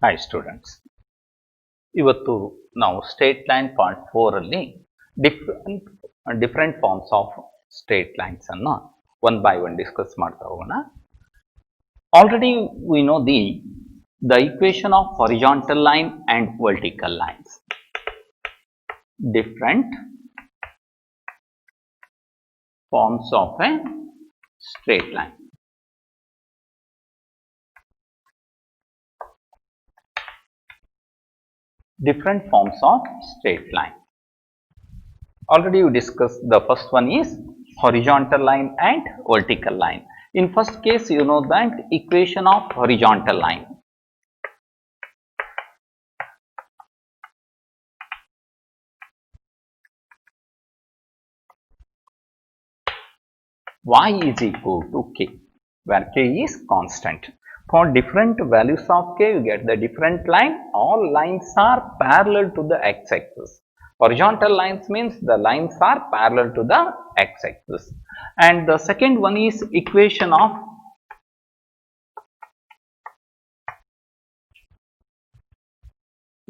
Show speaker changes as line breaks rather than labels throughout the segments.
Hi students. ಇವತ್ತು ನಾವು straight line part 4 ಅಲ್ಲಿ different forms of straight lines ಅನ್ನು ಒನ್ ಬೈ ಒನ್ ಡಿಸ್ಕಸ್ ಮಾಡ್ತಾ ಹೋಗೋಣ. Already we know the equation of horizontal line and vertical lines. Different forms of a straight line. Different forms of straight line. Already we discussed the first one is horizontal line and vertical line. In first case you know that equation of horizontal line. Y is equal to k, where k is constant. For different values of k you get the different line. All lines are parallel to the x-axis. Horizontal lines means the lines are parallel to the x-axis. And the second one is equation of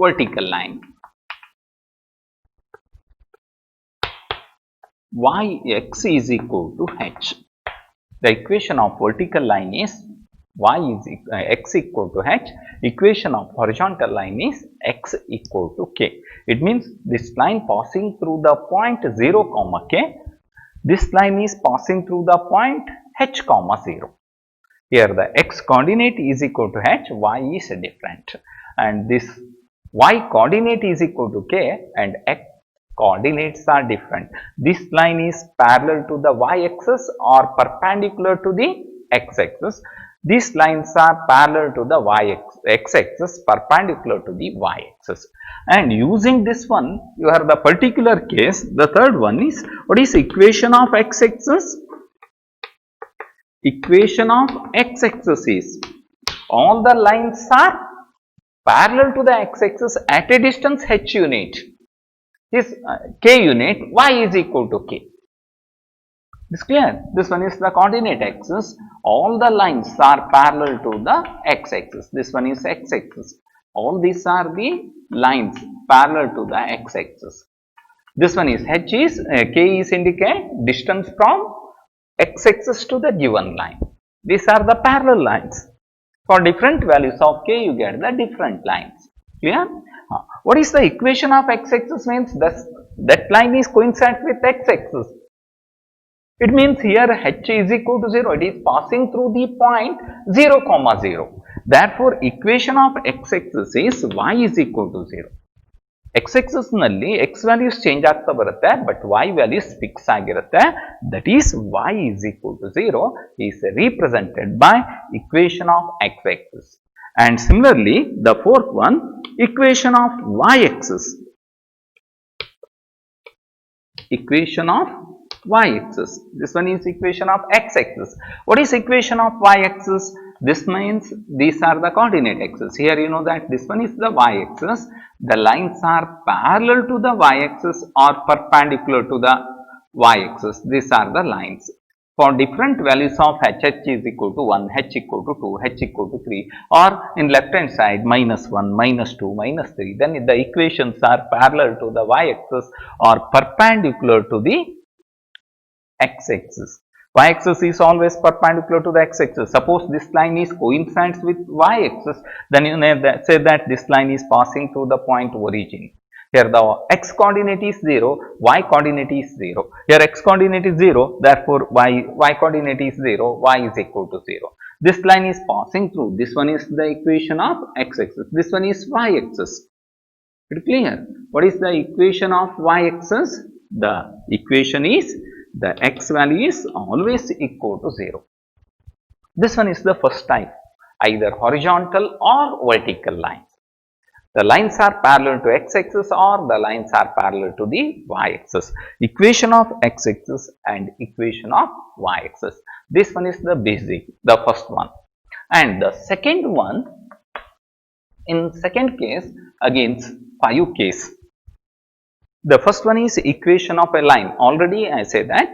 vertical line. Yx is equal to h. The equation of vertical line is x equal to h. Equation of horizontal line is x equal to k. It means this line passing through the point 0 comma k. This line is passing through the point h comma 0. Here the x coordinate is equal to h, y is different, and this y coordinate is equal to k and x coordinates are different. This line is parallel to the y-axis or perpendicular to the x-axis. These lines are parallel to the x-axis, perpendicular to the y-axis. And using this one, you have the particular case. The third one is, what is equation of x-axis? Equation of x-axis is, all the lines are parallel to the x-axis at a distance h unit. Is k unit, y is equal to k. Is clear? This one is the coordinate axis. All the lines are parallel to the x-axis. This one is x-axis. All these are the lines parallel to the x-axis. This one is h is k is indicate distance from x-axis to the given line. These are the parallel lines. For different values of k, you get the different lines. Clear? What is the equation of x-axis means? That line is coincident with x-axis. It means here h is equal to 0. It is passing through the point 0 comma 0. Therefore, equation of x-axis is y is equal to 0. x-axis nalli x values change ಆಗ್ತಾ ಬರುತ್ತೆ, but y values fix ಆಗಿರುತ್ತೆ. That is y is equal to 0 is represented by equation of x-axis. And similarly, the fourth one, equation of y-axis. Equation of y-axis. This one is equation of x-axis. What is equation of y-axis? This means these are the coordinate axis. Here you know that this one is the y-axis. The lines are parallel to the y-axis or perpendicular to the y-axis. These are the lines. For different values of h is equal to 1, h equal to 2, h equal to 3, or in left hand side minus 1, minus 2, minus 3, then the equations are parallel to the y-axis or perpendicular to the x-axis. Y-axis is always perpendicular to the x-axis. Suppose this line is coincident with y-axis, then you say that this line is passing through the point origin. Here the x coordinate is 0, y coordinate is 0. Here x coordinate is 0, therefore y coordinate is 0, y is equal to 0. This line is passing through. This one is the equation of x-axis. This one is y-axis. Is it clear? What is the equation of y-axis? The equation is the x value is always equal to 0. This one is the first type, either horizontal or vertical lines. The lines are parallel to x-axis or the lines are parallel to the y-axis. Equation of x-axis and equation of y-axis. This one is the basic, the first one. And the second one, in second case, again 5 case. The first one is equation of a line. Already I say that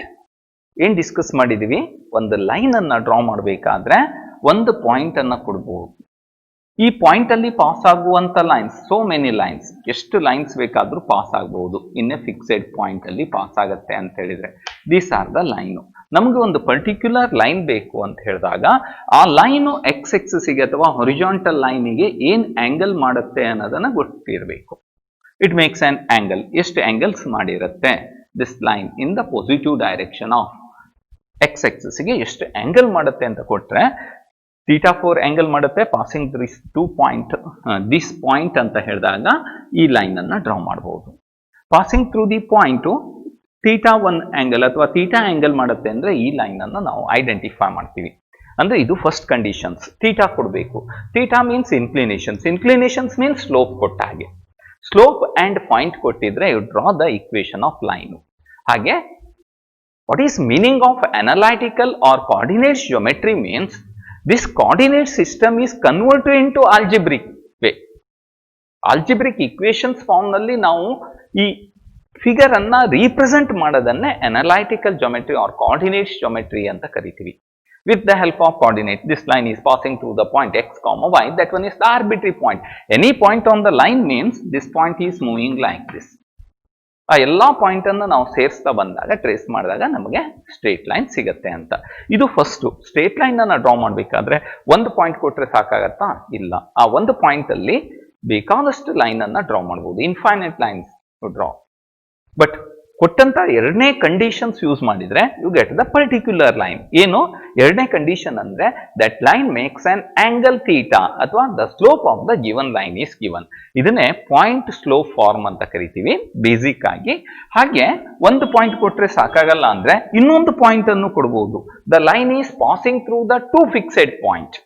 ಏನು discuss ಮಾಡಿದೀವಿ, ಒಂದು line ಅನ್ನ draw ಮಾಡಬೇಕಾದ್ರೆ ಒಂದು point ಅನ್ನ ಕೊಡಬಹುದು. ಈ point ಅಲ್ಲಿ ಪಾಸ್ ಆಗುವಂತ ಲೈನ್ಸ್, ಸೋ ಮೆನಿ ಲೈನ್ಸ್, ಎಷ್ಟು ಲೈನ್ಸ್ ಬೇಕಾದ್ರೂ ಪಾಸ್ ಆಗಬಹುದು ಇನ್ ಎ ಫಿಕ್ಸೆಡ್ ಪಾಯಿಂಟ್ ಅಲ್ಲಿ ಪಾಸ್ ಆಗತ್ತೆ ಅಂತ ಹೇಳಿದ್ರೆ ದೀಸ್ ಆರ್ ದ ಲೈನ್. ನಮ್ಗೆ ಒಂದು ಪರ್ಟಿಕ್ಯುಲರ್ ಲೈನ್ ಬೇಕು ಅಂತ ಹೇಳಿದಾಗ ಆ ಲೈನು ಎಕ್ಸ್ ಎಕ್ಸಿಸ್ಗೆ ಅಥವಾ ಹೊರಿಜಾಂಟಲ್ ಲೈನಿಗೆ ಏನ್ ಆಂಗಲ್ ಮಾಡುತ್ತೆ ಅನ್ನೋದನ್ನ ಗೊತ್ತಿರಬೇಕು. It makes an angle. ಎಷ್ಟು ಆಂಗಲ್ಸ್ ಮಾಡಿರುತ್ತೆ this line in the positive direction of x ಎಕ್ಸಿಸ್ಗೆ ಎಷ್ಟು ಆಂಗಲ್ ಮಾಡುತ್ತೆ ಅಂತ ಕೊಟ್ರೆ ಥೀಟಾ 4 ಆಂಗಲ್ ಮಾಡುತ್ತೆ ಪಾಸಿಂಗ್ ದಿಸ್ ಪಾಯಿಂಟ್ ಅಂತ ಹೇಳಿದಾಗ ಈ ಲೈನ್ ಅನ್ನ ಡ್ರಾ ಮಾಡಬಹುದು. Passing through the point theta 1 angle ಅಥವಾ ಥೀಟಾ ಆಂಗಲ್ ಮಾಡುತ್ತೆ ಅಂದ್ರೆ ಈ ಲೈನ್ ಅನ್ನು ನಾವು ಐಡೆಂಟಿಫೈ ಮಾಡ್ತೀವಿ. ಅಂದ್ರೆ ಇದು ಫಸ್ಟ್ ಕಂಡೀಷನ್ಸ್. ಥೀಟಾ ಕೊಡಬೇಕು. Theta means inclinations means slope ಕೊಟ್ಟ ಹಾಗೆ. ಸ್ಲೋಪ್ ಅಂಡ್ ಪಾಯಿಂಟ್ ಕೊಟ್ಟಿದ್ರೆ you draw the equation of line. ಹಾಗೆ what is meaning of analytical or coordinate geometry means this coordinate system is converted into algebraic way. Algebraic equations form ನಲ್ಲಿ ನಾವು ಈ figure ಅನ್ನ represent ಮಾಡೋದನ್ನೇ analytical geometry or coordinate geometry ಅಂತ ಕರಿತೀವಿ. With the help of coordinate, this line is passing through the point x comma y. That one is the arbitrary point. Any point on the line means this point is moving like this. ಆ ಎಲ್ಲಾ point ಅನ್ನು ನಾವು ಸೇರಿಸ್ತಾ ಬಂದಾಗ trace ಮಾಡಿದಾಗ ನಮಗೆ straight line ಸಿಗತ್ತೆ ಅಂತ. ಇದು ಫಸ್ಟ್. ಸ್ಟ್ರೇಟ್ ಲೈನ್ ಅನ್ನ ಡ್ರಾ ಮಾಡಬೇಕಾದ್ರೆ ಒಂದು ಪಾಯಿಂಟ್ ಕೊಟ್ರೆ ಸಾಕಾಗತ್ತಾ? ಇಲ್ಲ. ಆ ಒಂದು ಪಾಯಿಂಟ್ ಅಲ್ಲಿ ಬೇಕಾದಷ್ಟು ಲೈನ್ ಅನ್ನ ಡ್ರಾ ಮಾಡಬಹುದು. Infinite lines draw. ಬಟ್ ಕೊಟ್ಟಂತ ಎರಡನೇ ಕಂಡೀಷನ್ಸ್ ಯೂಸ್ ಮಾಡಿದ್ರೆ you get the particular line. ಏನು ಎರಡನೇ ಕಂಡೀಷನ್ ಅಂದ್ರೆ that line makes an angle theta ಅಥವಾ the slope of the given line is given. ಇದನ್ನೇ ಪಾಯಿಂಟ್ ಸ್ಲೋಪ್ ಫಾರ್ಮ್ ಅಂತ ಕರಿತೀವಿ ಬೇಸಿಕ್ ಆಗಿ. ಹಾಗೆ ಒಂದು ಪಾಯಿಂಟ್ ಕೊಟ್ರೆ ಸಾಕಾಗಲ್ಲ ಅಂದ್ರೆ ಇನ್ನೊಂದು ಪಾಯಿಂಟ್ ಅನ್ನು ಕೊಡಬಹುದು. The line is passing through the two fixed point.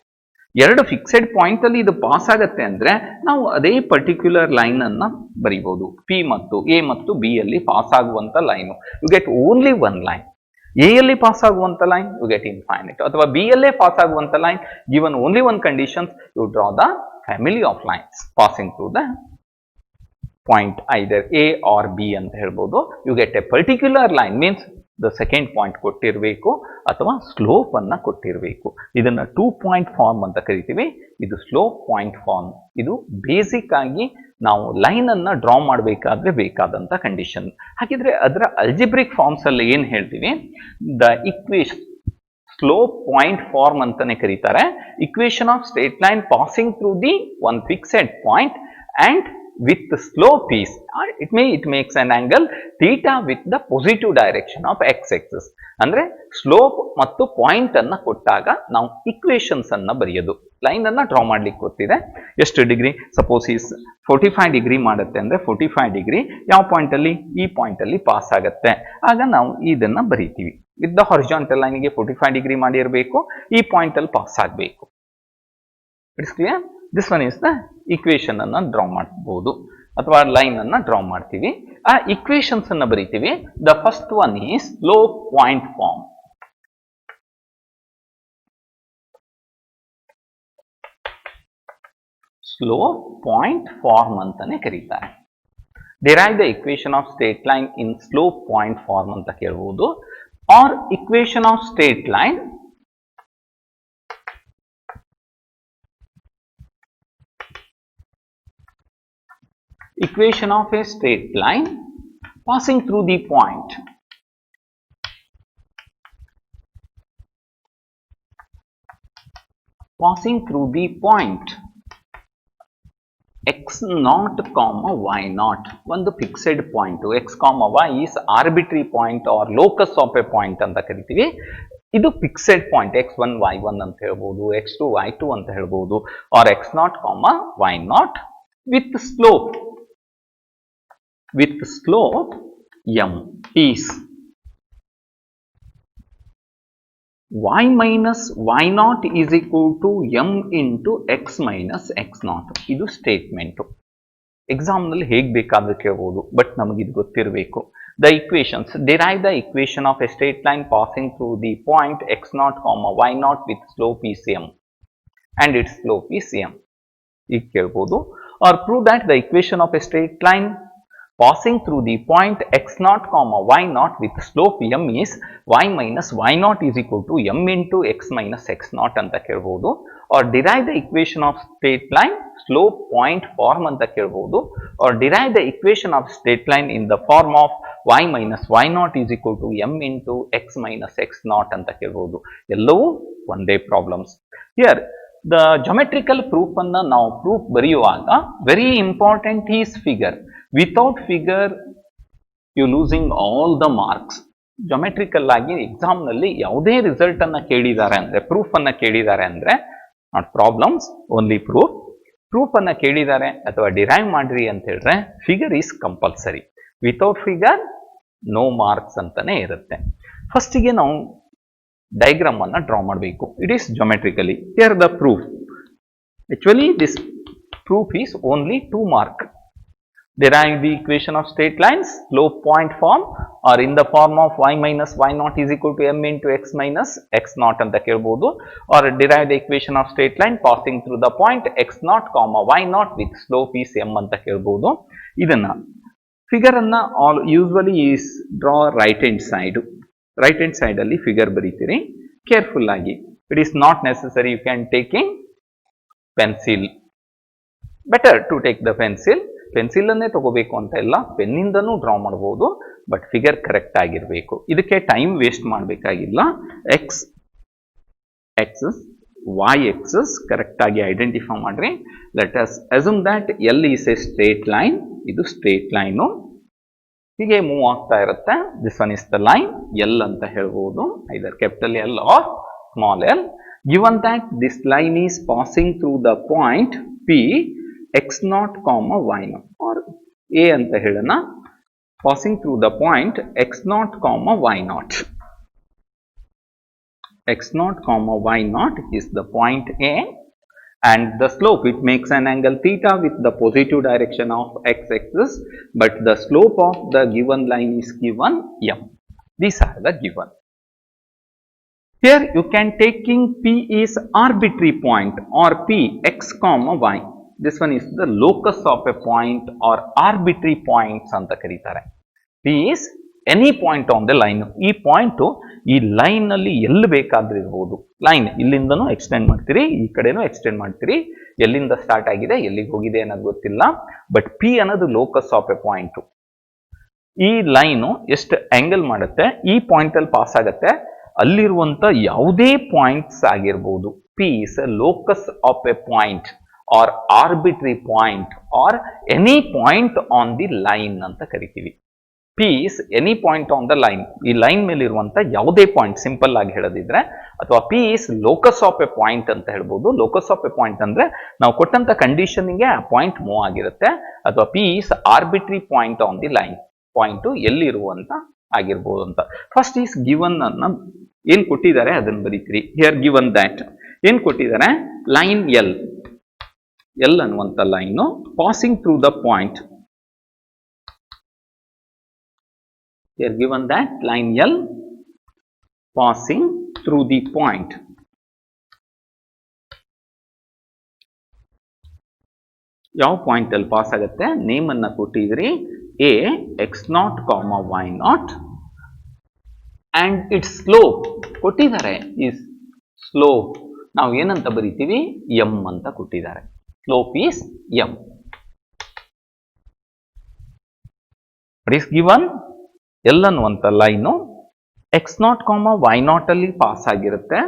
ಎರಡು ಫಿಕ್ಸೆಡ್ ಪಾಯಿಂಟ್ ಅಲ್ಲಿ ಇದು ಪಾಸ್ ಆಗತ್ತೆ ಅಂದ್ರೆ ನಾವು ಅದೇ ಪರ್ಟಿಕ್ಯುಲರ್ ಲೈನ್ ಅನ್ನ ಬರೀಬಹುದು. ಪಿ ಮತ್ತು ಎ ಮತ್ತು ಬಿ ಅಲ್ಲಿ ಪಾಸ್ ಆಗುವಂತ line you get only one line. A ಅಲ್ಲಿ ಪಾಸ್ ಆಗುವಂತ ಲೈನ್ ಯು ಗೆಟ್ ಇನ್ಫೈನೈಟ್, ಅಥವಾ ಬಿ ಅಲ್ಲೇ ಪಾಸ್ ಆಗುವಂತ line given only one conditions you draw the family of lines passing through the point either A or B ಅಂತ ಹೇಳ್ಬೋದು. You get a particular line means the second point ಕೊಟ್ಟಿರಬೇಕು ಅಥವಾ slope ಅನ್ನ ಕೊಟ್ಟಿರಬೇಕು. ಇದನ್ನ 2 point form ಅಂತ ಕರಿತೀವಿ. ಇದು slope point form. ಇದು ಬೇಸಿಕ್ ಆಗಿ ನಾವು ಲೈನ್ ಅನ್ನ ಡ್ರಾ ಮಾಡಬೇಕಾದ್ರೆ ಬೇಕಾದಂತ ಕಂಡೀಷನ್. ಹಾಗಿದ್ರೆ ಅದರ ಅಲ್ಜಿಬ್ರಿಕ್ ಫಾರ್ಮ್ಸ್ ಅಲ್ಲಿ ಏನ್ ಹೇಳ್ತೀವಿ? The equation slope point form ಅಂತಾನೆ ಕರೀತಾರೆ. Equation of straight line passing through the one fixed point and with the slope is it makes an angle theta with the positive direction of x axis. ಅಂದ್ರೆ slope ಮತ್ತು point ಅನ್ನ ಕೊಟ್ಟಾಗ ನಾವು equations ಅನ್ನ ಬರೆಯೋದು. Line ಅನ್ನ draw ಮಾಡ್ಲಿಕ್ಕೆ ಗೊತ್ತಿದೆ. ಎಷ್ಟು ಡಿಗ್ರಿ? ಸಪೋಸ್ ಈಸ್ 45 ಡಿಗ್ರಿ ಮಾಡುತ್ತೆ ಅಂದ್ರೆ 45 ಡಿಗ್ರಿ ಯಾವ ಪಾಯಿಂಟ್ ಅಲ್ಲಿ? ಈ ಪಾಯಿಂಟ್ ಅಲ್ಲಿ ಪಾಸ್ ಆಗತ್ತೆ. ಆಗ ನಾವು ಇದನ್ನ ಬರೀತೀವಿ. ವಿತ್ ದ ಹಾರಿಜಾಂಟಲ್ ಲೈನ್ಗೆ 45 ಡಿಗ್ರಿ ಮಾಡಿರಬೇಕು. ಈ ಪಾಯಿಂಟ್ ಅಲ್ಲಿ ಪಾಸ್ ಆಗಬೇಕು. It's clear? This one is the equation ಅನ್ನ ಡ್ರಾ ಮಾಡಬಹುದು ಅಥವಾ ಲೈನ್ ಅನ್ನ ಡ್ರಾ ಮಾಡ್ತೀವಿ. ಆ ಇಕ್ವೇಶನ್ಸ್ ಅನ್ನ ಬರೀತೀವಿ. The first one is slope point form. Slope point form ಅಂತಾನೆ ಕರೀತಾರೆ. Derive the equation of straight line in slope point form ಅಂತ ಕೇಳಬಹುದು. Or equation of straight line equation of a straight line passing through the point. Passing through the point x naught comma y naught. ಒಂದು fixed point x comma y is arbitrary point or locus of a point ಅಂತ ಕರಿತೀವಿ. ಇದು fixed point x1 y1 ಅಂತ ಹೇಳ್ಬೋದು, x2 y2 ಅಂತ ಹೇಳ್ಬೋದು, or x naught comma y naught with slope m is y minus y naught is equal to m into x minus x naught. ಇದು statement. Exam ನಲ್ಲಿ ಹೇಗೆ ಬೇಕಾದ್ರೆ ಕೇಳಬಹುದು, but ನಮಗೆ ಇದು ಗೊತ್ತಿರಬೇಕು. The equations derive the equation of a straight line passing through the point x naught comma y naught with slope is m and its slope is m. ಈಗ ಕೇಳಬಹುದು. Or prove that the equation of a straight line passing through the point x naught comma y naught with slope m is y minus y naught is equal to m into x minus x naught ಅಂತ ಕೇಳಬಹುದು. or derive the equation of straight line slope point form ಅಂತ ಕೇಳಬಹುದು. or derive the equation of straight line in the form of y minus y naught is equal to m into x minus x naught ಅಂತ ಕೇಳಬಹುದು. ಎಲ್ಲವೂ ಒಂದೇ problems. here the geometrical proof ಅನ್ನ ನಾವು proof ಬರೆಯುವಾಗ very important is figure. without figure you losing all the marks. geometrical ಆಗಿ exam ನಲ್ಲಿ ಯಾವುದೇ ರಿಸಲ್ಟ್ ಅನ್ನ ಕೇಳಿದ್ದಾರೆ ಅಂದ್ರೆ ಪ್ರೂಫ್ ಅನ್ನ ಕೇಳಿದ್ದಾರೆ ಅಂದ್ರೆ ನಾಟ್ ಪ್ರಾಬ್ಲಮ್ಸ್ ಓನ್ಲಿ ಪ್ರೂಫ್ ಅನ್ನ ಕೇಳಿದ್ದಾರೆ ಅಥವಾ ಡಿರೈವ್ ಮಾಡ್ರಿ ಅಂತ ಹೇಳಿದ್ರೆ figure is compulsory. Without figure no marks ಅಂತಾನೆ ಇರುತ್ತೆ. ಫಸ್ಟ್ ಗೆ ನಾವು ಡಯಾಗ್ರಾಮ್ ಅನ್ನ ಡ್ರಾ ಮಾಡಬೇಕು. It is geometrically. here the proof. actually this proof is only 2 mark. derive the equation of straight lines slope point form or in the form of y minus y naught is equal to m into x minus x naught ಅಂತ ಕೇಳಬಹುದು. or derive the equation of straight line passing through the point x naught comma y naught with slope is m ಅಂತ ಕೇಳಬಹುದು. ಇದನ್ನ figure ಅನ್ನ usually is draw right hand side ಅಲ್ಲಿ figure ಬರೀತೀರಿ careful ಆಗಿ. it is not necessary you can take a pencil. better to take the pencil ಅನ್ನೇ ತಗೋಬೇಕು ಅಂತ ಇಲ್ಲ, ಪೆನ್ನಿಂದನೂ ಡ್ರಾ ಮಾಡಬಹುದು. ಬಟ್ ಫಿಗರ್ ಕರೆಕ್ಟ್ ಆಗಿರಬೇಕು. ಇದಕ್ಕೆ ಟೈಮ್ ವೇಸ್ಟ್ ಮಾಡಬೇಕಾಗಿಲ್ಲ. X axis y axis correct ಆಗಿ ಐಡೆಂಟಿಫೈ ಮಾಡ್ರಿ. Let us assume that L is a straight line. ಇದು ಸ್ಟ್ರೇಟ್ ಲೈನು ಹೀಗೆ ಮೂವ್ ಆಗ್ತಾ ಇರುತ್ತೆ. This one is the line L ಅಂತ ಹೇಳ್ಬೋದು, either capital L or small l. given that this line is passing through the point P x naught comma y naught or A ಅಂತ ಹೇಳೋಣ. passing through the point x naught comma y naught. x naught comma y naught is the point A and the slope, it makes an angle theta with the positive direction of x axis, but the slope of the given line is given m. These are the given. Here you can taking P is arbitrary point or P x comma y. This one is the locus of a point or arbitrary points anta karitare. P is any point on the line. ಈ point ಈ line ನಲ್ಲಿ ಎಲ್ಲಿ ಬೇಕಾದ್ರೂ ಇರಬಹುದು. Line ಇಲ್ಲಿಂದನೂ extend ಮಾಡ್ತೀರಿ, ಈ ಕಡೆನೂ extend ಮಾಡ್ತೀರಿ. ಎಲ್ಲಿಂದ ಸ್ಟಾರ್ಟ್ ಆಗಿದೆ ಎಲ್ಲಿಗೆ ಹೋಗಿದೆ ಅನ್ನೋದು ಗೊತ್ತಿಲ್ಲ. ಬಟ್ ಪಿ ಅನ್ನೋದು ಲೋಕಸ್ ಆಫ್ ಎ ಪಾಯಿಂಟ್. ಈ ಲೈನು ಎಷ್ಟು ಆಂಗಲ್ ಮಾಡುತ್ತೆ, ಈ ಪಾಯಿಂಟ್ ಅಲ್ಲಿ ಪಾಸ್ ಆಗುತ್ತೆ, ಅಲ್ಲಿರುವಂತ ಯಾವುದೇ ಪಾಯಿಂಟ್ಸ್ ಆಗಿರಬಹುದು. P is A locus of A point or arbitrary point or any point on the line ಅಂತ ಕರಿತೀವಿ. P is any point on the line. ಈ ಲೈನ್ ಮೇಲೆ ಇರುವಂತ ಯಾವುದೇ ಪಾಯಿಂಟ್, ಸಿಂಪಲ್ ಆಗಿ ಹೇಳೋದಿದ್ರೆ, ಅಥವಾ P is locus of a point ಅಂತ ಹೇಳ್ಬೋದು. locus of a point ಅಂದ್ರೆ ನಾವು ಕೊಟ್ಟಂತ ಕಂಡೀಷನ್ಗೆ ಆ ಪಾಯಿಂಟ್ ಮೂವ್ ಆಗಿರುತ್ತೆ. ಅಥವಾ P is arbitrary point on the line. Point ಎಲ್ಲಿರುವಂತ ಆಗಿರ್ಬೋದು ಅಂತ. ಫಸ್ಟ್ ಈಸ್ ಗಿವನ್ ಅನ್ನ ಏನ್ ಕೊಟ್ಟಿದ್ದಾರೆ ಅದನ್ನ ಬರೀತೀರಿ. ಹಿಯರ್ ಗಿವನ್ ದ್ಯಾಟ್ ಏನ್ ಕೊಟ್ಟಿದ್ದಾರೆ, ಲೈನ್ L ಅನ್ನುವಂತ line passing through the point. here given that line L passing through the point. ಯಾವ ಪಾಯಿಂಟ್ ಅಲ್ಲಿ ಪಾಸ್ ಆಗುತ್ತೆ, ನೇಮ್ ಅನ್ನ ಕೊಟ್ಟಿದ್ರಿ A x naught comma y naught and its slope ಕೊಟ್ಟಿದ್ದಾರೆ is slope. ನಾವು ಏನಂತ ಬರೀತೀವಿ, m ಅಂತ ಕೊಟ್ಟಿದ್ದಾರೆ. slope is m. what is given, L ಅನ್ನುವಂತ line x naught comma y naught ಅಲ್ಲಿ ಪಾಸ್ ಆಗಿರುತ್ತೆ.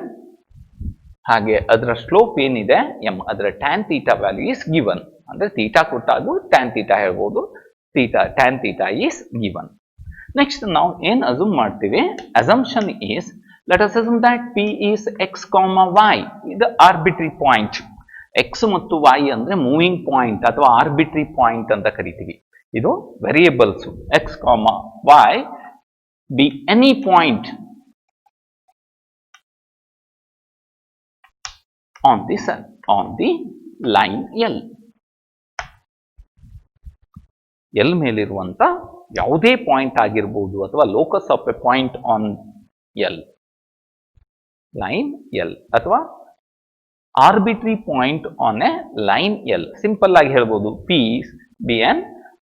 ಹಾಗೆ ಅದರ ಸ್ಲೋಪ್ ಏನಿದೆ m, ಅದರ tan theta value is given. ಅಂದ್ರೆ ಥೀಟಾ ಕೊಟ್ಟಾಗ tan theta ಹೇಳ್ಬೋದು. tan theta is given. Next ನಾವು ಏನ್ ಅಸ್ಯೂಮ್ ಮಾಡ್ತೀವಿ, assumption is let us assume that P is x comma y. ಇದು ಆರ್ಬಿಟ್ರಿ ಪಾಯಿಂಟ್. x ಮತ್ತು y ಅಂದ್ರೆ ಮೂವಿಂಗ್ ಪಾಯಿಂಟ್ ಅಥವಾ ಆರ್ಬಿಟ್ರಿ ಪಾಯಿಂಟ್ ಅಂತ ಕರಿತೀವಿ. ಇದು variables x comma y be any point on the line L. L ಮೇಲಿರುವಂತ ಯಾವುದೇ ಪಾಯಿಂಟ್ ಆಗಿರಬಹುದು ಅಥವಾ locus of A point on L, line L ಅಥವಾ ಆರ್ಬಿಟ್ರಿ point on A line L. Simple ಆಗಿ ಹೇಳ್ಬೋದು P be an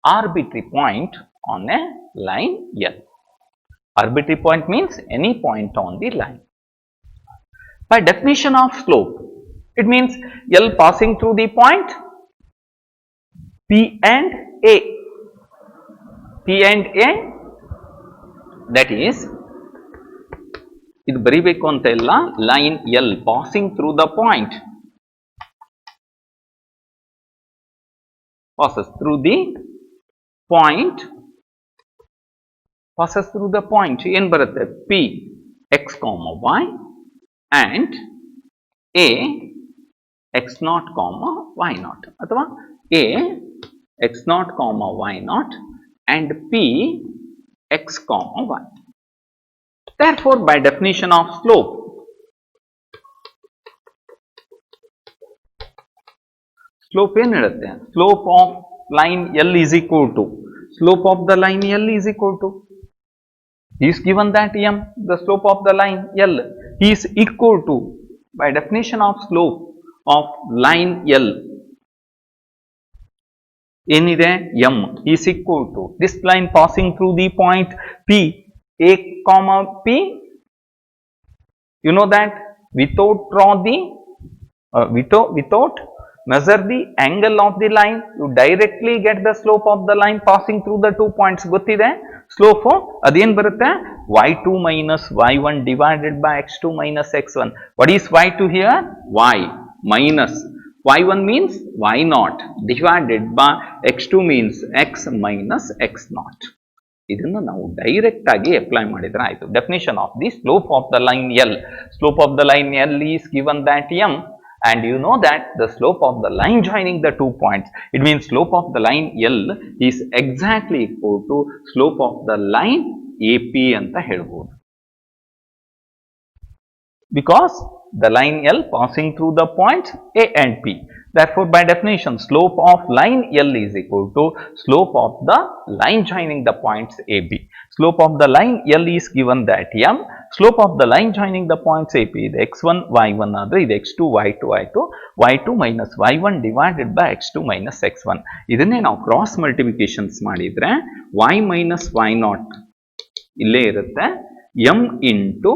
arbitrary point on a line L. Arbitrary point means any point on the line. By definition of slope, it means L passing through the point P and A. P and A, that is, ಇದು ಬರಿಬೇಕು ಅಂತ ಇಲ್ಲ, line L passing through the point, passes through the point, ಏನು ಬರುತ್ತೆ, P x, y and A x naught, y naught, ಅಥವಾ A x naught, y naught and P x, y. Therefore, by definition of slope, ಏನು ಹೇಳುತ್ತೆ, slope of line L is equal to, slope of the line L is equal to, he is given that M, the slope of the line L is equal to, by definition of slope of line L, ಏನಿದೆ, M is equal to this line passing through the point P, A, P. You know that without measure the angle of the line, you directly get the slope of the line passing through the 2 points. ಗೊತ್ತಿದೆ slope ಅದೇನು ಬರುತ್ತೆ, y2 minus y1 divided by x2 minus x1. What is y2 here? Y minus y1 means y naught divided by x2 means x minus x naught. ಇದನ್ನು ನಾವು direct ಆಗಿ apply ಮಾಡಿದ್ರೆ ಆಯ್ತು. Definition of the slope of the line L. Slope of the line L is given that M, and you know that the slope of the line joining the 2 points, it means slope of the line L is exactly equal to slope of the line AP ಅಂತ ಹೇಳ್ಬೋದು. Because the line L passing through the points A and P. Therefore, by definition, slope of line L is equal to slope of the line joining the points AB. Slope of the line L is given that M. Slope of the line joining the points AP is x1 y1 ಆದರೆ ಇದು x2 y2 ಆಯಿತು. y2 minus y1 divided by x2 minus x1. ಇದನ್ನೇ ನಾವು cross multiplications ಮಾಡಿದ್ರೆ y minus y naught ಇಲ್ಲೇ ಇರುತ್ತೆ, m into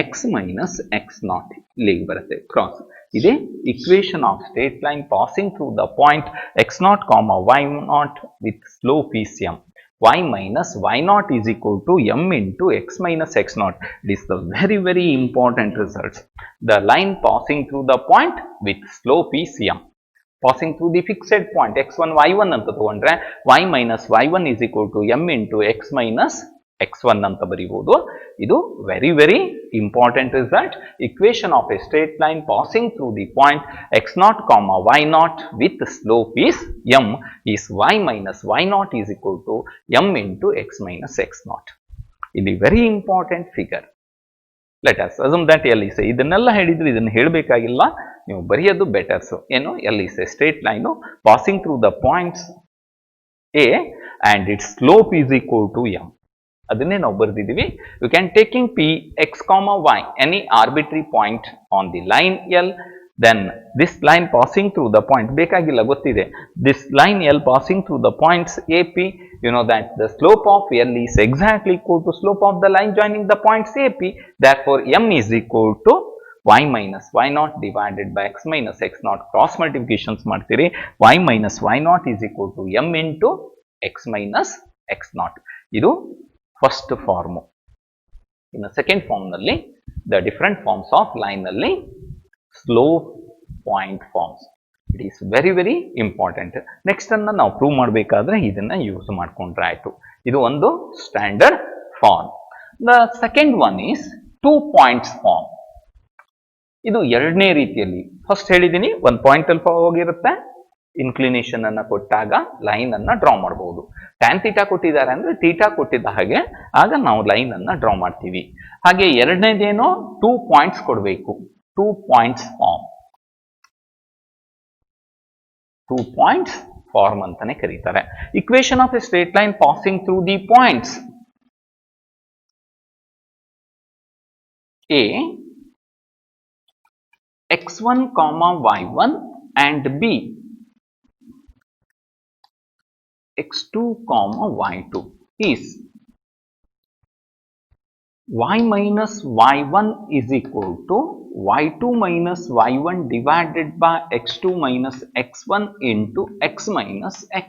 x minus x naught ಇಲ್ಲಿಗೆ ಬರುತ್ತೆ ಕ್ರಾಸ್. ಇದೇ equation of straight line passing through the point x naught, y naught with slope is m. Y minus y naught is equal to m into x minus x naught. It is the very important results. The line passing through the point with slope is m. Passing through the fixed point x1 y1 ಅಂತ ತಗೊಂಡ್ರೆ y minus y1 is equal to m into x minus x1 ಅಂತ ಬರೀಬಹುದು. ಇದು very important result. Equation of a straight line passing through the point x naught, y naught with slope is m is y minus y naught is equal to m into x minus x naught. ಇದು very important figure. Let us assume that L is a, ಇದನ್ನೆಲ್ಲ ಹೇಳಿದ್ರೆ ಇದನ್ನು ಹೇಳಬೇಕಾಗಿಲ್ಲ, ನೀವು ಬರೆಯೋದು better. So ಏನು, L is a straight line passing through the points A and its slope is equal to m. ಅದನ್ನೇ ನಾವು ಬರೆದಿದ್ದೀವಿ. You can taking P x, y any arbitrary point on the line L, then this line passing through the point, ಬೇಕಾಗಿಲ್ಲ ಗೊತ್ತಿದೆ, this line L passing through the points AP, you know that the slope of L is exactly equal to slope of the line joining the points AP. Therefore, m is equal to y minus y naught divided by x minus x naught. Cross multiplications ಮಾಡ್ತೀರಿ, y minus y naught is equal to m into x minus x naught. ಇದು first form. ಇನ್ನು second form ನಲ್ಲಿ the different forms of line ನಲ್ಲಿ slope point forms. It is very important. Next ಅನ್ನ ನಾವು prove ಮಾಡಬೇಕಾದ್ರೆ ಇದನ್ನ use ಮಾಡ್ಕೊಂಡ್ರೆ ಆಯ್ತು. ಇದು ಒಂದು standard form. The second one is 2 points form. ಇದು ಎರಡನೇ ರೀತಿಯಲ್ಲಿ. ಫಸ್ಟ್ ಹೇಳಿದೀನಿ, ಒಂದು ಪಾಯಿಂಟ್ ಅಲ್ಲಿ ಹೋಗಿರುತ್ತೆ, ಇನ್ಕ್ಲಿನೇಷನ್ ಅನ್ನ ಕೊಟ್ಟಾಗ ಲೈನ್ ಅನ್ನ ಡ್ರಾ ಮಾಡಬಹುದು. ಟ್ಯಾನ್ ಥೀಟಾ ಕೊಟ್ಟಿದ್ದಾರೆ ಅಂದ್ರೆ ಥೀಟಾ ಕೊಟ್ಟಿದ್ದ ಹಾಗೆ ಆಗ ನಾವು ಲೈನ್ ಅನ್ನ ಡ್ರಾ ಮಾಡ್ತೀವಿ. ಹಾಗೆ ಎರಡನೇದೇನೋ 2 ಪಾಯಿಂಟ್ಸ್ ಕೊಡಬೇಕು, 2 ಪಾಯಿಂಟ್ಸ್ ಫಾರ್ಮ್. 2 ಪಾಯಿಂಟ್ಸ್ ಫಾರ್ಮ್ ಅಂತಾನೆ ಕರೀತಾರೆ. Equation of a straight line passing through the points A x1, y1 and B x2 comma y2 is y minus y1 is equal to y2 minus y1 divided by x2 minus x1 into x minus x.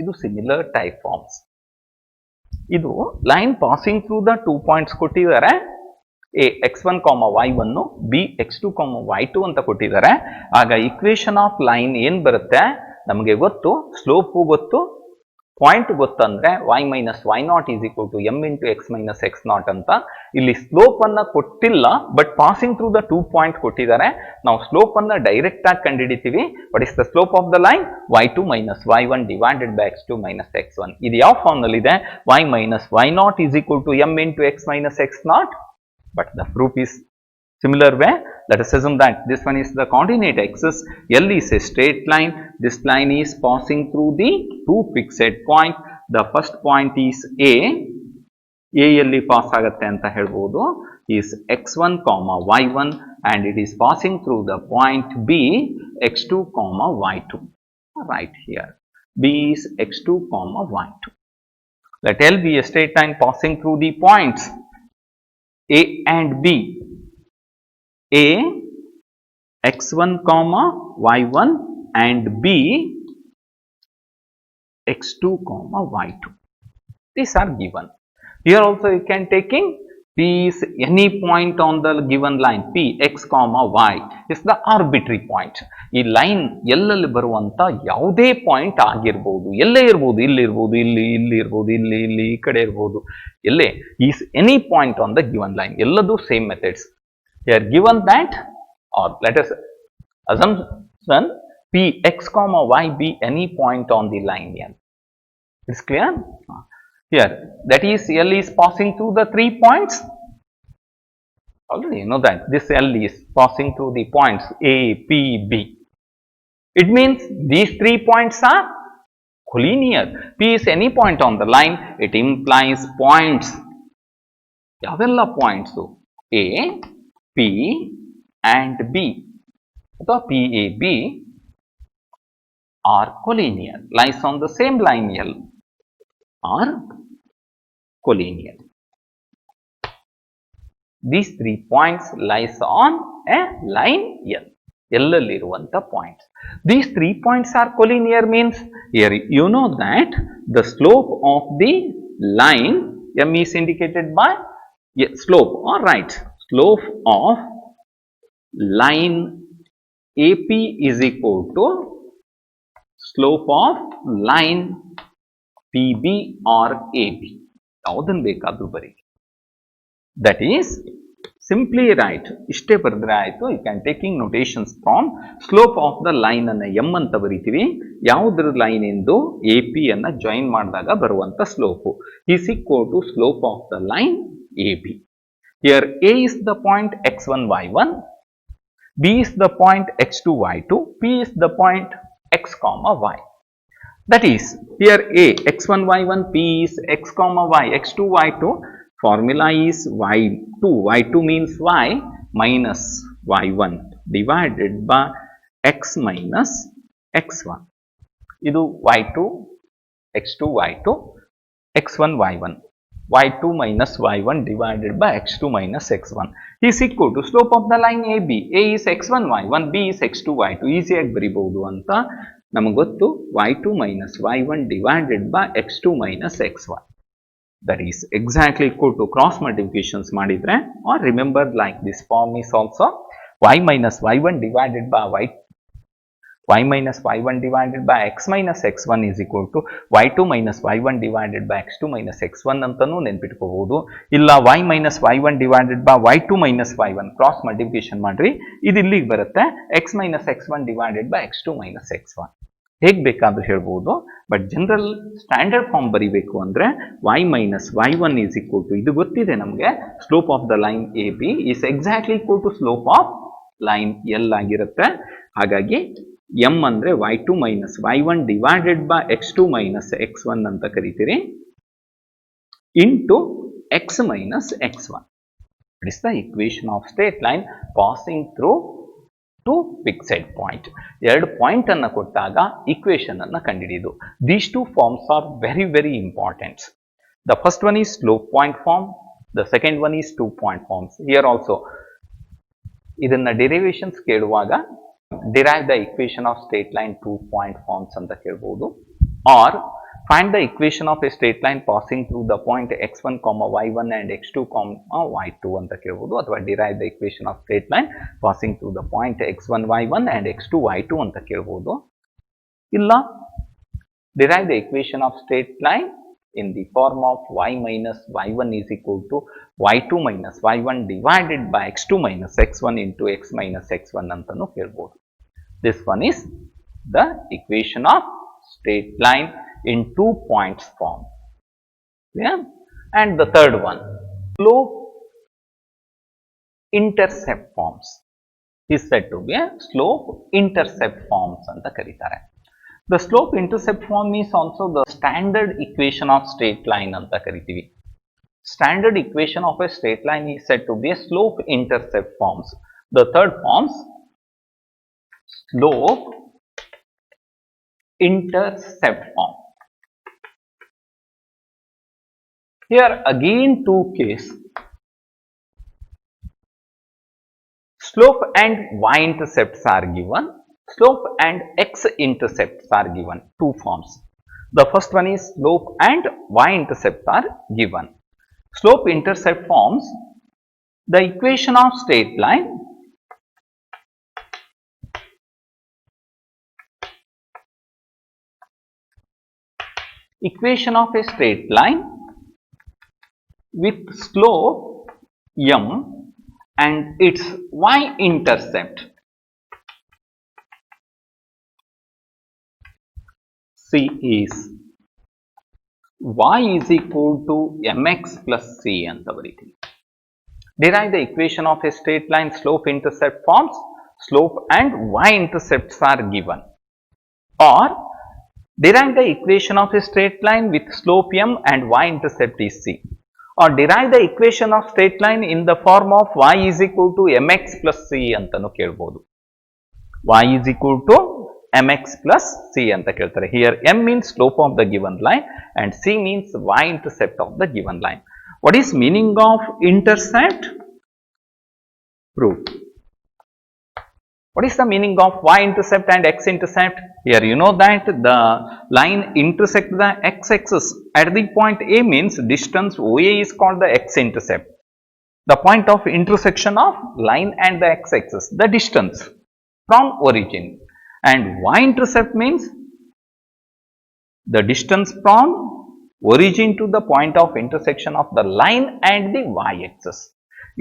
ಇದು similar type forms. ಇದು line passing through the 2 points ಕೊಟ್ಟಿದ್ದಾರೆ. A x1 y1 B x2 y2 ಅಂತ ಕೊಟ್ಟಿದ್ದಾರೆ. ಆಗ equation of line ಏನ್ ಬರುತ್ತೆ ನಮಗೆ ಗೊತ್ತು, ಸ್ಲೋಪ್ ಗೊತ್ತು, ಪಾಯಿಂಟ್ ಗೊತ್ತಂದ್ರೆ y minus y naught is equal to m into x minus x naught ಅಂತ. ಇಲ್ಲಿ ಸ್ಲೋಪ್ ಅನ್ನ ಕೊಟ್ಟಿಲ್ಲ, but passing through the 2 point ಕೊಟ್ಟಿದ್ದಾರೆ. ನಾವು ಸ್ಲೋಪ್ ಅನ್ನ ಡೈರೆಕ್ಟ್ ಆಗಿ ಕಂಡುಹಿಡಿತೀವಿ. What is the slope of the line? y2 minus y1 divided by x2 minus x1. ಇದು ಯಾವ ಫಾರ್ಮ್ ನಲ್ಲಿ ಇದೆ? y minus y naught is equal to m into x minus x not. But the proof is similar way. Let us assume that this one is the coordinate axis. L is a straight line. This line is passing through the two fixed point. The first point is A. A yalli pass agatte anta helbodu is x1 comma y1 and it is passing through the point B x2 comma y2. Right here. B is x2 comma y2. Let L be a straight line passing through the points A and B. A x1 comma y1 and B x2 comma y2. These are given. Here also you can taking P is any point on the given line. P x comma y is the arbitrary point. ಈ line ಎಲ್ಲಲ್ಲಿ ಬರುವಂತ ಯಾವುದೇ point ಆಗಿರಬಹುದು, ಎಲ್ಲೇ ಇರಬಹುದು, ಇಲ್ಲಿ ಇರಬಹುದು, ಇಲ್ಲಿ ಇರಬಹುದು, ಇಲ್ಲಿ ಈ ಕಡೆ ಇರಬಹುದು, ಎಲ್ಲೇ is any point on the given line. ಎಲ್ಲದೂ same methods. Here given that or let us assumption P x comma y be any point on the line L. It's clear? Here that is L is passing through the 3 points. Already you know that this L is passing through the points A, P, B. It means these 3 points are collinear. P is any point on the line. It implies points. Yavella points A, P and B. So P, A, B are collinear. Lies on the same line L are collinear. These 3 points lies on a line L. ಎಲ್ಲಲ್ಲಿರುವಂತ points. These 3 points are collinear means here you know that the slope of the line M is indicated by slope. All right, slope of line AP is equal to slope of line PB or AB. ಯಾವುದನ್ನು ಬೇಕಾದರೂ ಬರೀ. That is simply write ಇಷ್ಟೇ ಬರೆದ್ರೆ ಆಯಿತು. You can taking notations from slope of the line ಅನ್ನ M ಅಂತ ಬರಿತೀವಿ. ಯಾವುದ್ರ ಲೈನ್ ಎಂದು ಎ ಪಿ ಅನ್ನ ಜಾಯಿನ್ ಮಾಡಿದಾಗ ಬರುವಂತ slope is equal to slope of the line A B. Here A is the point x1 y1, B is the point x2 y2, P is the point x comma y. That is here A x1 y1, P is x comma y, x2 y2. Formula is y2 means y minus y1 divided by x minus x1. Idu y2 x2 y2 x1 y1 y2 minus y1 divided by x2 minus x1 is equal to slope of the line AB. A is x1 y1, B is x2 y2. ಈಸಿಯಾಗಿ ಬರಿಬಹುದು ಅಂತ ನಮಗೆ ಗೊತ್ತು. y2 minus y1 divided by x2 minus x1. That is exactly equal to cross multiplications ಮಾಡಿದ್ರೆ, or remember like this form is also y minus y1 divided by y minus y1 divided by x minus x1 is equal to y2 minus y1 divided by x2 minus x1 ಅಂತಾನೂ ನೆನಪಿಟ್ಕೋಬಹುದು. ಇಲ್ಲ y minus y1 divided by y2 minus y1 cross multiplication ಮಾಡ್ರಿ, ಇದು ಇಲ್ಲಿಗೆ ಬರುತ್ತೆ x minus x1 divided by x2 minus x1. ಹೇಗೆ ಬೇಕಾದ್ರೂ ಹೇಳ್ಬೋದು. But general standard form ಬರಿಬೇಕು ಅಂದ್ರೆ y minus y1 is equal to, ಇದು ಗೊತ್ತಿದೆ ನಮಗೆ, slope of the line A B is exactly equal to slope of line L ಆಗಿರುತ್ತೆ. ಹಾಗಾಗಿ m ಅಂದ್ರೆ y2 minus y1 divided by x2 minus x1 ಅಂತ ಕರಿತೀರಿ, into x minus x1. It is the equation of straight line passing through two fixed point. ಎರಡು point ಅನ್ನು ಕೊಟ್ಟಾಗ equation ಅನ್ನು ಕಂಡುಹಿಡಿಯುವುದು. These two forms are very very important. The first one is slope point form, the second one is 2 point forms. Here also ಇದನ್ನ derivations ಕೇಳುವಾಗ derive the equation of straight line 2 point forms ಅಂತ ಕೇಳಬಹುದು, or find the equation of a straight line passing through the point x1, y1 and x2, y2 ಅಂತ ಕೇಳಬಹುದು, ಅಥವಾ derive the equation of straight line passing through the point x1, y1 and x2, y2 ಅಂತ ಕೇಳಬಹುದು. ಇಲ್ಲ derive the equation of straight line in the form of y minus y1 is equal to y2 minus y1 divided by x2 minus x1 into x minus x1 ಅಂತನೂ ಕೇಳಬಹುದು. This one is the equation of straight line in 2 points form. Yeah, and the third one, slope intercept forms is said to be a slope intercept forms anta karitare. The slope intercept form is also the standard equation of straight line anta karitivi. Standard equation of a straight line is said to be a slope intercept forms. The third forms, slope intercept form. Here again two case, slope and y-intercepts are given, slope and x-intercepts are given, two forms. The first one is slope and y-intercepts are given. Slope intercept forms, the equation of straight line of a straight line with slope m and its y-intercept c is y is equal to mx plus c anta ಬರೀತೀವಿ. Derive the equation of a straight line slope intercept forms, slope and y-intercepts are given, or derive the equation of a straight line with slope m and y-intercept is c, or derive the equation of straight line in the form of y is equal to mx plus c ಅಂತನೂ ಕೇಳಬಹುದು. y is equal to mx plus c ಅಂತ ಕೇಳ್ತಾರೆ. Here m means slope of the given line and c means y-intercept of the given line. What is meaning of intercept? Prove. What is the meaning of y-intercept and x-intercept? Here you know that the line intersect the x-axis at the point A means distance OA is called the x-intercept. The point of intersection of line and the x-axis, the distance from origin. And y-intercept means the distance from origin to the point of intersection of the line and the y-axis.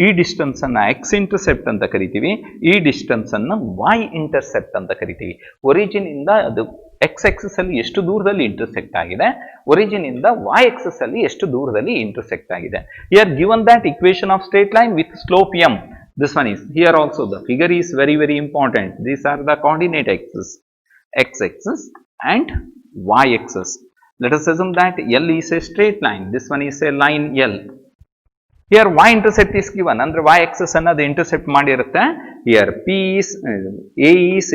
ಈ distance ಅನ್ನ X intercept ಅಂತ ಕರಿತೀವಿ, ಈ distance ಅನ್ನ Y intercept ಅಂತ ಕರಿತೀವಿ. Origin ಇಂದ ಅದು ಎಕ್ಸ್ ಎಕ್ಸಸ್ ಅಲ್ಲಿ ಎಷ್ಟು ದೂರದಲ್ಲಿ ಇಂಟರ್ಸೆಕ್ಟ್ ಆಗಿದೆ, ಒರಿಜಿನ್ ಇಂದ ವೈ ಎಕ್ಸಸ್ ಅಲ್ಲಿ ಎಷ್ಟು ದೂರದಲ್ಲಿ ಇಂಟರ್ಸೆಕ್ಟ್ ಆಗಿದೆ. Here given that equation of straight line with slope m, this one is here also the figure is very very important. These are the coordinate axis, x axis and y axis. Let us assume that L is a straight line, this one is a line L. Here y intercept is given, andre y axis annadu intercept ಮಾಡಿರುತ್ತೆ. Here p is a is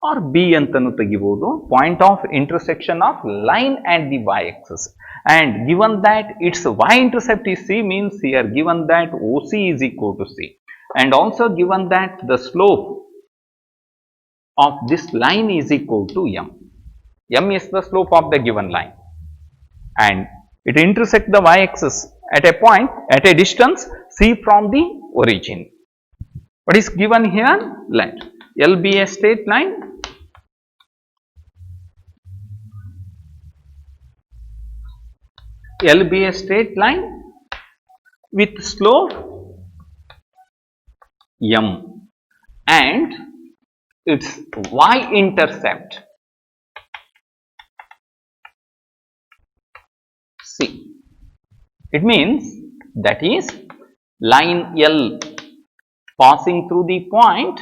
or b ಅಂತನೂ ತೆಗಿಬಹುದು, point of intersection of line and the y axis, and given that its y intercept is c means here given that OC is equal to c, and also given that the slope of this line is equal to m. M is the slope of the given line and it intersects the y axis at a point at a distance c from the origin. What is given here? Let L be a straight line L be a straight line with slope m and its y intercept c. It means that is line L passing through the point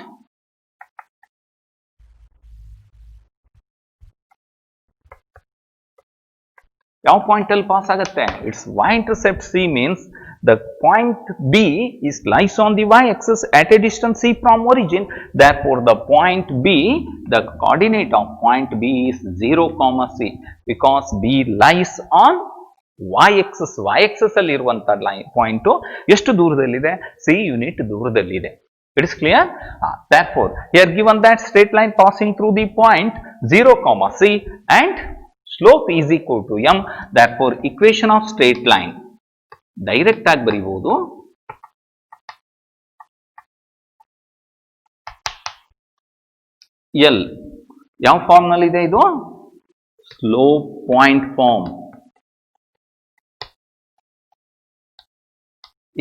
ಯಾವ point ಅಲ್ಲಿ pass ಆಗುತ್ತೆ, it's y intercept c means the point B is lies on the y-axis at a distance c from origin. Therefore, the point B, the coordinate of point B is 0, c because B lies on y-axis. Y-axis ಅಲ್ಲಿ ಇರುವಂತ point ಎಷ್ಟು ದೂರದಲ್ಲಿದೆ? c unit ದೂರದಲ್ಲಿದೆ. It is clear? Therefore, here given that straight line passing through the point 0, c and slope is equal to m. Therefore, equation of straight line direct ಆಗಿ ಬರೀಬಹುದು. L ಯಾವ form ನಲ್ಲಿ ಇದೆ ಇದು? Slope point form.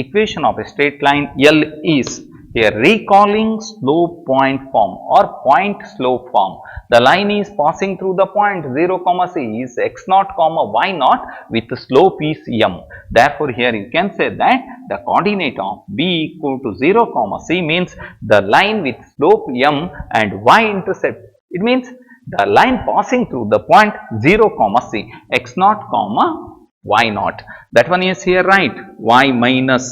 Equation of a straight line L is here recalling slope point form or point slope form. The line is passing through the point 0, c is x0, y0 with slope is m. Therefore, here you can say that the coordinate of B equal to 0, c means the line with slope m and y-intercept. It means the line passing through the point 0, c, x0, y0. That one is here right. Y minus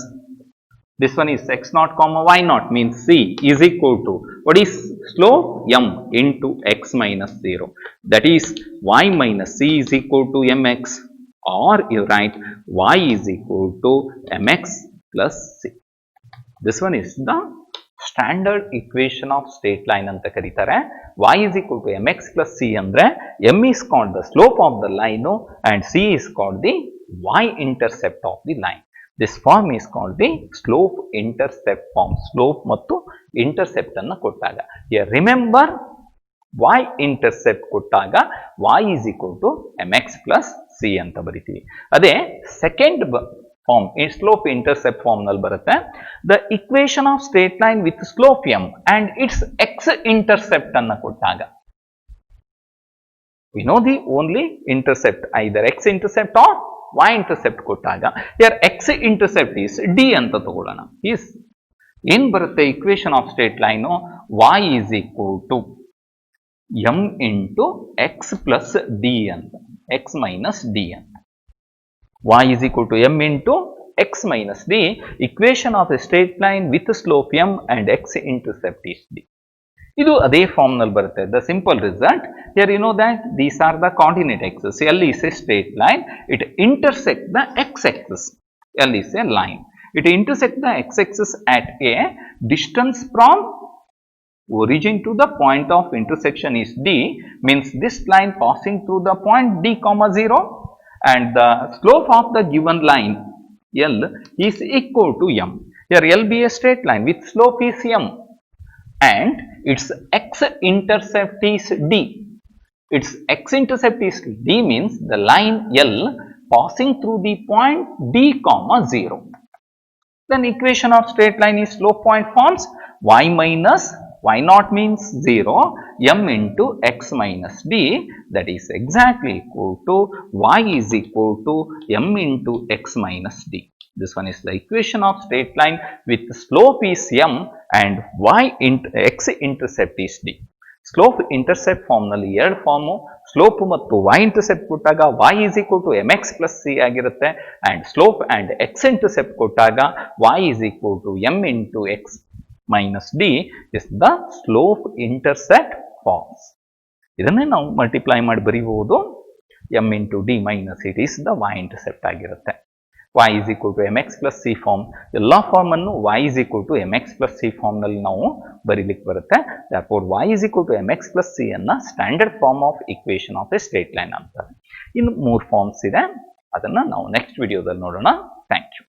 this one is x0, y0 means c is equal to what is slope? M into x minus 0. That is y minus c is equal to mx, or you write y is equal to mx plus c. This one is the standard equation of straight line anta karitare. Y is equal to mx plus c andre m is called the slope of the line and c is called the y-intercept of the line. This form is called the slope intercept form. Slope ಮತ್ತು intercept ಅನ್ನು ಕೊಟ್ಟಾಗ. Here remember y-intercept ಕೊಟ್ಟಾಗ y is equal to mx plus c ಅಂತ ಬರಿತೀವಿ. ಅದೇ second form slope intercept form ನಲ್ಲಿ ಬರುತ್ತೆ. The equation of straight line with slope m and its x-intercept ಅನ್ನು ಕೊಟ್ಟಾಗ. We know the only intercept either x-intercept or y-intercept ಕೊಟ್ಟಾಗ here x-intercept is d ಅಂತ ತಗೊಳ್ಳೋಣ. is ಏನ್ ಬರುತ್ತೆ equation of straight line y is equal to m into x plus d ಅಂತ, x minus d ಅಂತ. y is equal to m into x minus d. Equation of a straight line with slope m and x-intercept is d. ಇದು ಅದೇ form ನಲ್ಲಿ ಬರುತ್ತೆ. The simple result here you know that these are the coordinate axes. L is a straight line. It intersects the x-axis. L is a line. It intersects the x-axis at a distance from origin to the point of intersection is d. Means this line passing through the point d, 0 and the slope of the given line L is equal to m. Here L be a straight line with slope is m. And its x-intercept is d. Its x-intercept is d means the line L passing through the point d, 0. Then equation of straight line is slope point forms y minus y0 means 0 m into x minus d, that is exactly equal to y is equal to m into x minus d. This one is the equation of straight line with slope is m and x-intercept is d. Slope intercept form ನಲ್ಲಿ ಎರಡು form, slope ಮತ್ತು y-intercept ಕೊಟ್ಟಾಗ y is equal to mx plus c ಆಗಿರುತ್ತೆ and slope and x-intercept ಕೊಟ್ಟಾಗ y is equal to m into x minus d is the slope intercept forms. ಇದನ್ನೇ ನಾವು multiply ಮಾಡಿ ಬರೀಬಹುದು. m into d minus it is the y-intercept ಆಗಿರುತ್ತೆ. y is equal to mx plus c form, ಎಲ್ಲ form ಅನ್ನು y is equal to mx plus c form ನಲ್ಲಿ ನಾವು ಬರೀಲಿಕ್ಕೆ ಬರುತ್ತೆ. therefore y is equal to mx plus c ಅನ್ನ standard form of equation of a straight line ಅಂತಾರೆ. ಇನ್ನು 3 forms ಇದೆ, ಅದನ್ನ ನಾವು ನೆಕ್ಸ್ಟ್ ವಿಡಿಯೋದಲ್ಲಿ ನೋಡೋಣ. Thank you.